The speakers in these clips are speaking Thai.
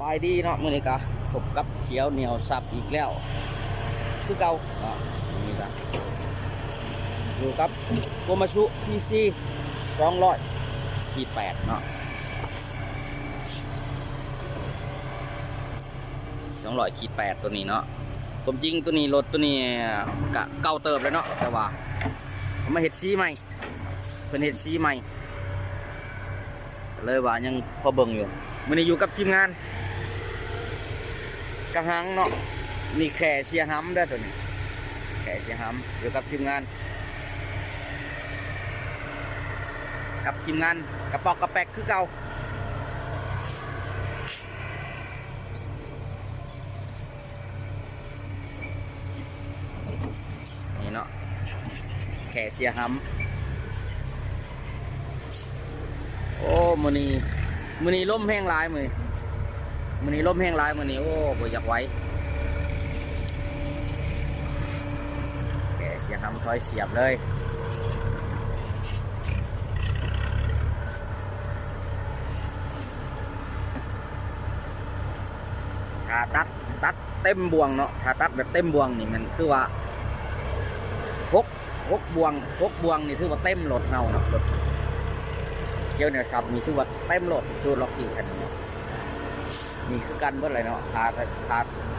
บายดีเนาะมื้อนี้ก็พบกับเขียวเหนียวสับอีกแล้วคือเก่าเนาะนี่ก็อยู่กับโกมาชุ PC 200-8เนาะ200-8ตัวนี้เนาะผมจริงตัวนี้รถตัวนี้กะเก่าเติบเลยเนาะแต่ว่าผมมาเฮ็ดสีใหม่เพิ่นเฮ็ดสีใหม่เลยว่ายังพอเบิ่งอยู่มื้อนี้อยู่กับทีมงานกระหังเนาะนี่แข่เสียห้ำได้ตัวนี้แข่เสียห้ำอยู่กับทีมงานกระปอกกระแปกคือเก่านี่เนาะแข่เสียห้ำโอ้มื้อนี้ลมแห้งหลายมื้อนี้ลมแห้งหลายมื้อนี้โอ้บ่อยากไหวแกเสียหำถอยเสียบเลยถ้าตัดเต็มบวงเนาะถ้าตัดแบบเต็มบวงนี่มันคือว่า6บวงนี่ถือว่าเต็มรถเฮาเนาะรถเขียวเนี่ยครับนี่ถือว่าเต็มรถสูตรล็อกกี้คันนี้นี่คือกันเบิดเลยเนาะถ้า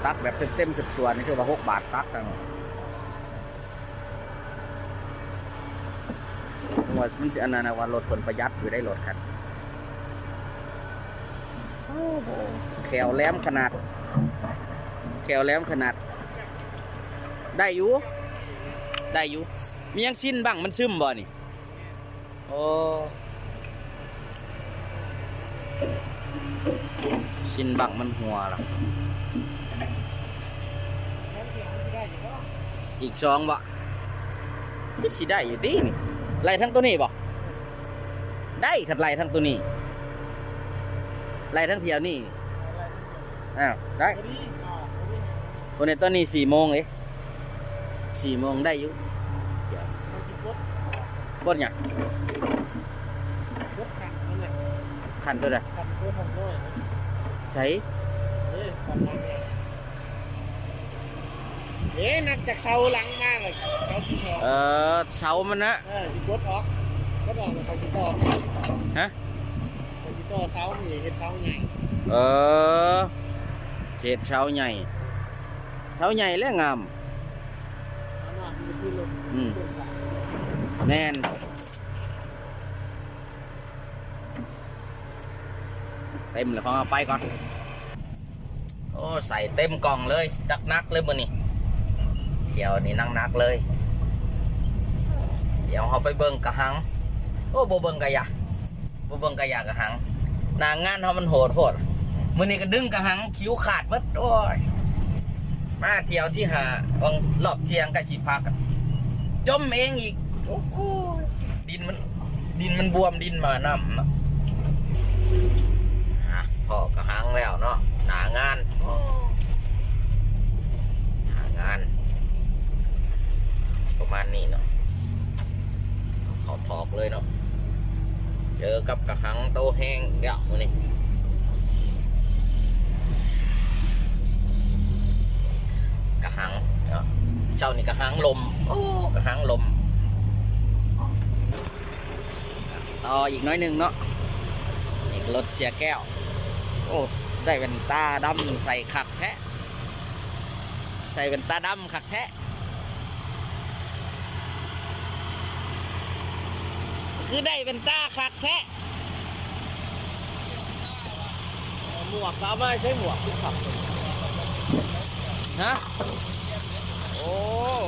ตักแบบเต็มๆส่วนนี่คือว่า6 บาทตักกันเนาะว่ามันจะอันนั้นนะว่ารถผลประหยัดอยู่ได้รถคันแขวแหลมขนาดได้อยู่มียังชิ้นบ้างมันซึมบ่นี่โอ้ชิ้นบังมันหัวล่ะอีก2บ่ก็สิได้อยู่ดีนี่ไล่ทั้งตัวนี้บ่ได้ขัดไล่ทั้งตัวนี้ไล่ทั้งเที่ยวนี่อ้าวได้คนในตอนนี้4 โมง4 โมงได้อยู่บดเนี่ยขันตัวใดใช่นัดจากเสาหลังมากเลยเสามันนะรถออกเขาจะต่อฮะเขาจะต่อเสาใหญ่เห็นเสาใหญ่เศษเสาใหญ่แล้วงามแน่นเต็มเลยพอไปก่อนโอ้ใส่เต็มกล่องเลยนักเลยมื้อนี้เดี๋ยวนี่นักเลยเดี๋ยวเขาไปเบิ่งกระหังโอ้บ่เบิ่งกระยากระหังหน้างานเขามันโหดมื้อนี้ก็ดึงกระหังคิ้วขาดหมดโอ้ยมาเที่ยวที่หาวังรอบเที่ยงก็สิพักจมเองอีกโอ้โหดินมันบวมดินมาน้ำเนาะพอกระหังแล้วเนาะหน้างานประมาณนี้เนาะเขาถอกเลยเนาะเจอกับกระหังโตแห้งเดี๋ยวมื้อนี้กระหังเนาะเช้านี่กระหังลมโอ้กระหังลมต่ออีกน้อยหนึ่งเนาะอีกรถเสียแก้วโอ้ได้เป็นตาดำใส่ขักแท้ใส่เป็นตาดำขักแท้คือได้เป็นตาขักแท้หมวกก็ไม่ใช่หมวกที่ขับฮะโอ้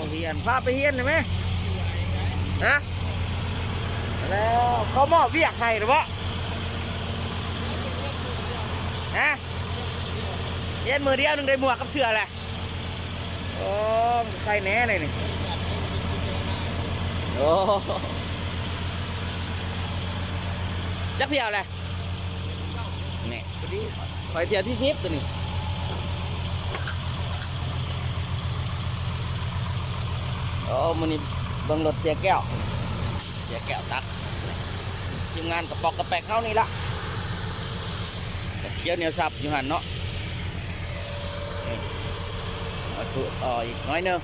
เฮียนพาไปเฮียนได้ไหมฮะแล้วเขามอบเวียกให้หรือเปล่าฮะเย็นมือเดียวนึงได้หมวกกับเสื้อแหละโอ้ใครแน่เลยนี่โอ้จักเที่ยวเลยเนี่ยคอยเที่ยวที่ทิพย์ตัวนี้โอ้มันนี่บังรถเสียแก้วตักทีมงานกระปอกกระแปกเข้านี่ละเขียวเหนียวสับอยู่หันเนาะ เอาสูตรต่ออีกน้อยนึง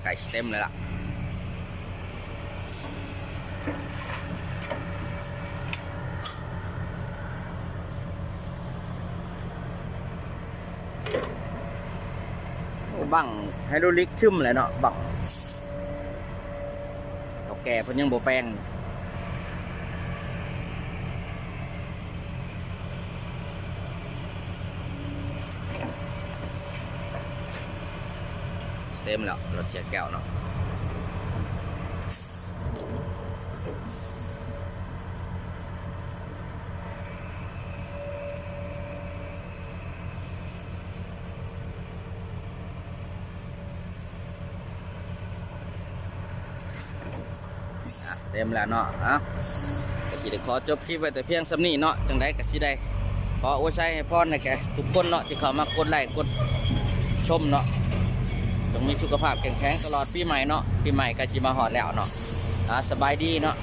ไก่เต็มเลยล่ะบังไฮโดรลิกชุ่มเลยเนาะบังเก่าแก่เพิ่นยังบ่แปลงเต็มแล้วรถเสียแก้วเนาะเต็มแล้วเนาะก็สิได้ขอจบคลิปไว้แต่เพียงสำนี้เนาะจังไดก็สิได้ขออวยชัยให้พรให้แก่ทุกคนเนาะที่เข้ามากดไลค์กดชมเนาะต้องมีสุขภาพแข็งแรงตลอดปีใหม่เนาะปีใหม่ก็สิมาฮอดแล้วเนาะสบายดีเนาะ